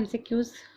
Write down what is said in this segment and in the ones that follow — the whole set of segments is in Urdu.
MCQs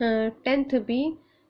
10th B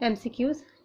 MCQs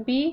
B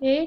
A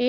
A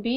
B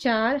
4,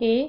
A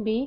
B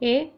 A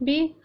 B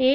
A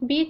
B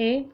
A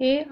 A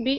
B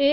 A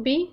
B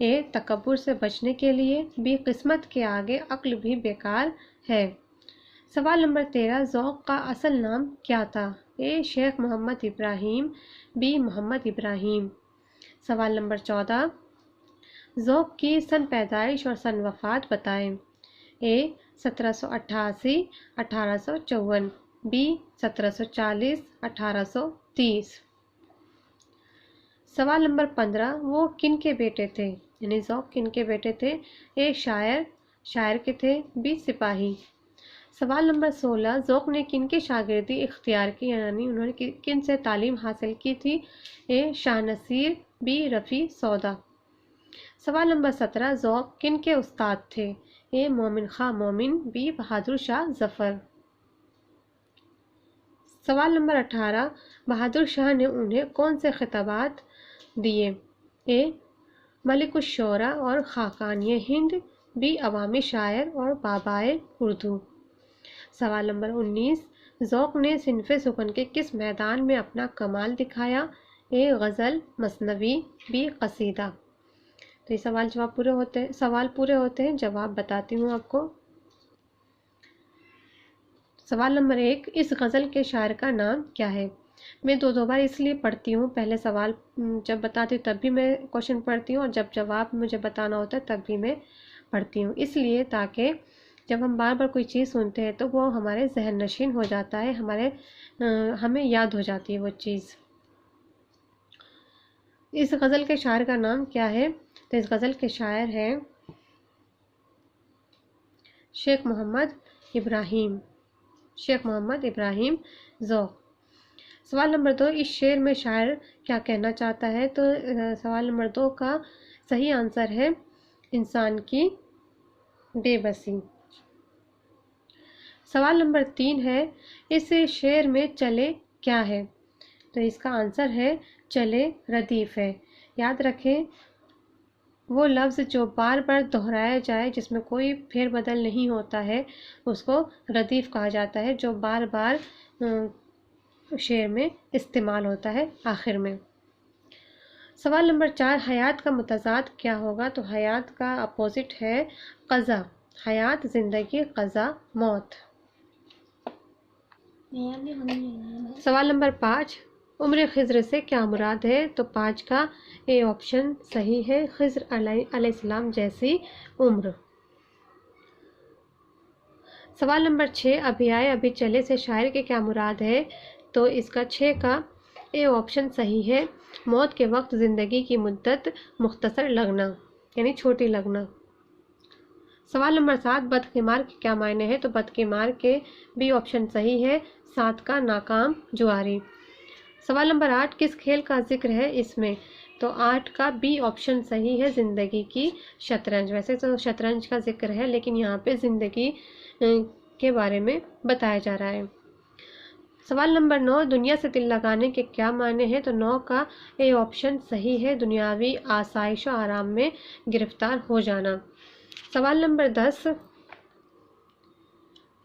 اے تکبر سے بچنے کے لیے، بی قسمت کے آگے عقل بھی بیکار ہے۔ سوال نمبر 13، ذوق کا اصل نام کیا تھا؟ اے شیخ محمد ابراہیم، بی محمد ابراہیم۔ سوال نمبر 14، ذوق کی سن پیدائش اور سن وفات بتائیں۔ اے 1788، 1854، بی 1740، 1830۔ سوال نمبر 15، وہ کن کے بیٹے تھے؟ یعنی ذوق کن کے بیٹے تھے؟ اے شاعر کے تھے، بی سپاہی۔ سوال نمبر 16، ذوق نے کن کی شاگردی اختیار کی، یعنی انہوں نے کن سے تعلیم حاصل کی تھی؟ اے شاہ نصیر، بی رفیع سودا۔ سوال نمبر 17، ذوق کن کے استاد تھے؟ اے مومن خاں مومن، بی بہادر شاہ ظفر۔ سوال نمبر 18، بہادر شاہ نے انہیں کون سے خطابات دیے؟ اے ملک الشعراء اور خاقانی ہند، بی عوامی شاعر اور بابائے اردو۔ سوال نمبر 19، ذوق نے صنف سخن کے کس میدان میں اپنا کمال دکھایا؟ اے غزل، مثنوی، بی قصیدہ۔ تو یہ سوال پورے ہوتے ہیں، جواب بتاتی ہوں آپ کو۔ سوال نمبر 1، اس غزل کے شاعر کا نام کیا ہے؟ میں دو بار اس لیے پڑھتی ہوں، پہلے سوال جب بتاتی ہوں تب بھی میں کوشچن پڑھتی ہوں، اور جب جواب مجھے بتانا ہوتا ہے تب بھی میں پڑھتی ہوں، اس لیے تاکہ جب ہم بار بار کوئی چیز سنتے ہیں تو وہ ہمارے ذہن نشین ہو جاتا ہے، ہمیں یاد ہو جاتی ہے وہ چیز۔ اس غزل کے شاعر کا نام کیا ہے؟ تو اس غزل کے شاعر ہیں شیخ محمد ابراہیم ذوق۔ سوال نمبر 2، اس شعر میں شاعر کیا کہنا چاہتا ہے؟ تو سوال نمبر 2 کا صحیح آنسر ہے انسان کی بے بسی۔ سوال نمبر 3 ہے، اس شعر میں چلے کیا ہے؟ تو اس کا آنسر ہے چلے ردیف ہے۔ یاد رکھیں وہ لفظ جو بار بار دہرایا جائے، جس میں کوئی پھیر بدل نہیں ہوتا ہے، اس کو ردیف کہا جاتا ہے، جو بار بار شعر میں استعمال ہوتا ہے آخر میں۔ سوال نمبر 4، حیات کا متضاد کیا ہوگا؟ تو حیات کا اپوزٹ ہے قضا۔ حیات زندگی، قضا موت۔ سوال نمبر 5، عمر خضر سے کیا مراد ہے؟ تو 5 کا اے آپشن صحیح ہے، خضر علیہ السلام جیسی عمر۔ سوال نمبر 6، ابھی آئے ابھی چلے سے شاعر کے کیا مراد ہے؟ تو اس کا 6 کا اے آپشن صحیح ہے، موت کے وقت زندگی کی مدت مختصر لگنا، یعنی چھوٹی لگنا۔ سوال نمبر 7، بدقمار کے کیا معنی ہے؟ تو بدقمار کے بی آپشن صحیح ہے، 7 کا ناکام جواری۔ سوال نمبر 8، کس کھیل کا ذکر ہے اس میں؟ تو 8 کا بی آپشن صحیح ہے، زندگی کی شطرنج۔ ویسے تو شطرنج کا ذکر ہے، لیکن یہاں پہ زندگی کے بارے میں بتایا جا رہا ہے۔ سوال نمبر 9، دنیا سے دل لگانے کے کیا معنی ہے؟ تو 9 کا اے آپشن صحیح ہے، دنیاوی آسائش و آرام میں گرفتار ہو جانا۔ سوال نمبر 10،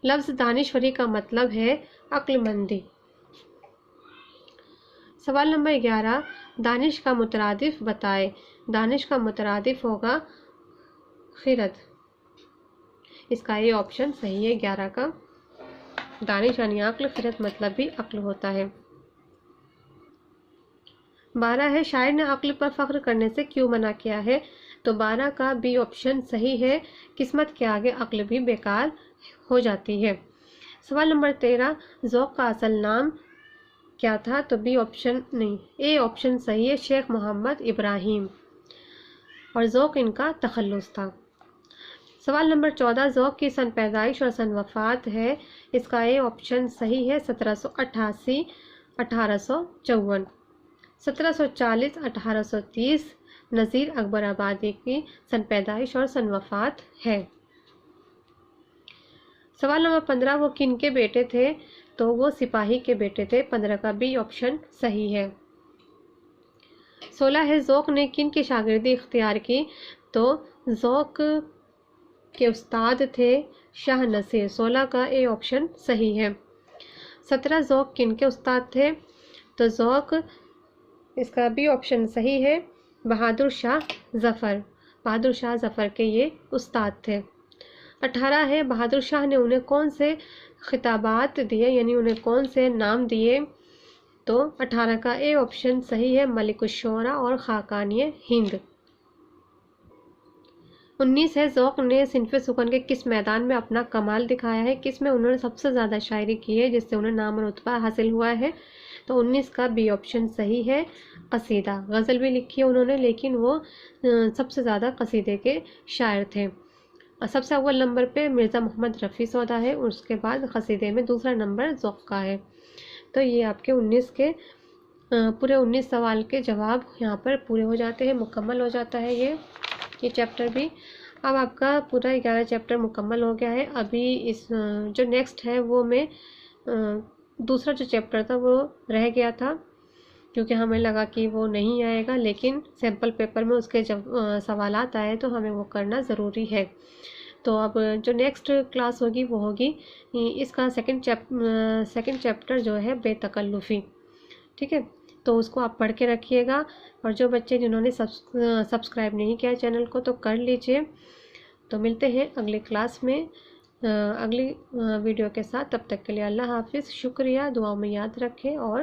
لفظ دانشوری کا مطلب ہے عقل مندی۔ سوال نمبر 11، دانش کا مترادف بتائے۔ دانش کا مترادف ہوگا خرد۔ اس کا یہ آپشن صحیح ہے 11 کا، دانش یعنی عقل، خرد مطلب بھی عقل ہوتا ہے۔ 12 ہے، شاعر نے عقل پر فخر کرنے سے کیوں منع کیا ہے؟ تو 12 کا بی آپشن صحیح ہے، قسمت کے آگے عقل بھی بیکار ہو جاتی ہے۔ سوال نمبر 13، ذوق کا اصل نام کیا تھا؟ تو بی آپشن نہیں، اے آپشن صحیح ہے، شیخ محمد ابراہیم، اور ذوق ان کا تخلص تھا۔ سوال نمبر 14، ذوق کی سن پیدائش اور سن وفات ہے، اس کا اے آپشن صحیح ہے، 1788، 1854۔ 1740، 1830 نذیر اکبر آبادی کی سن پیدائش اور سن وفات ہے۔ سوال نمبر 15، وہ کن کے بیٹے تھے؟ تو وہ سپاہی کے بیٹے تھے، 15 کا بی آپشن صحیح ہے۔ 16 ہے، ذوق نے کن کی شاگردی اختیار کی؟ تو ذوق کے استاد تھے شاہ نصیر، 16 کا اے آپشن صحیح ہے۔ 17، ذوق کن کے استاد تھے؟ تو ذوق، اس کا بی آپشن صحیح ہے، بہادر شاہ ظفر۔ بہادر شاہ ظفر کے یہ استاد تھے۔ 18 ہے بہادر شاہ نے انہیں کون سے خطابات دیے، یعنی انہیں کون سے نام دیے؟ تو 18 کا اے آپشن صحیح ہے، ملک الشعراء اور خاقانی ہند۔ 19 ہے ذوق نے صنف سخن کے کس میدان میں اپنا کمال دکھایا ہے؟ کس میں انہوں نے سب سے زیادہ شاعری کی ہے جس سے انہیں نام اور رتبہ حاصل ہوا ہے؟ تو 19 کا بی آپشن صحیح ہے، قصیدہ۔ غزل بھی لکھی ہے انہوں نے، لیکن وہ سب سے زیادہ قصیدے کے شاعر تھے۔ اور سب سے اول نمبر پہ مرزا محمد رفیع سودا ہے، اور اس کے بعد قصیدے میں دوسرا نمبر ذوق کا ہے۔ تو یہ آپ کے 19 کے پورے 19 سوال کے جواب یہاں پر پورے ہو جاتے ہیں، مکمل ہو جاتا ہے یہ چیپٹر بھی۔ اب آپ کا پورا 11 چیپٹر مکمل ہو گیا ہے۔ ابھی اس جو نیکسٹ ہے وہ میں دوسرا جو چیپٹر تھا وہ رہ گیا تھا، کیونکہ ہمیں لگا کہ وہ نہیں آئے گا، لیکن سیمپل پیپر میں اس کے جب سوالات آئے تو ہمیں وہ کرنا ضروری ہے۔ تو اب جو نیکسٹ کلاس ہوگی وہ ہوگی اس کا سیکنڈ چیپٹر جو ہے بے تکلفی، ٹھیک ہے؟ تو اس کو آپ پڑھ کے رکھیے گا، اور جو بچے جنہوں نے سبسکرائب نہیں کیا چینل کو تو کر لیجئے۔ تو ملتے ہیں اگلی کلاس میں اگلی ویڈیو کے ساتھ، تب تک کے لیے اللہ حافظ، شکریہ، دعاؤں میں یاد رکھیں اور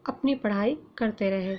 اپنی پڑھائی کرتے رہیں۔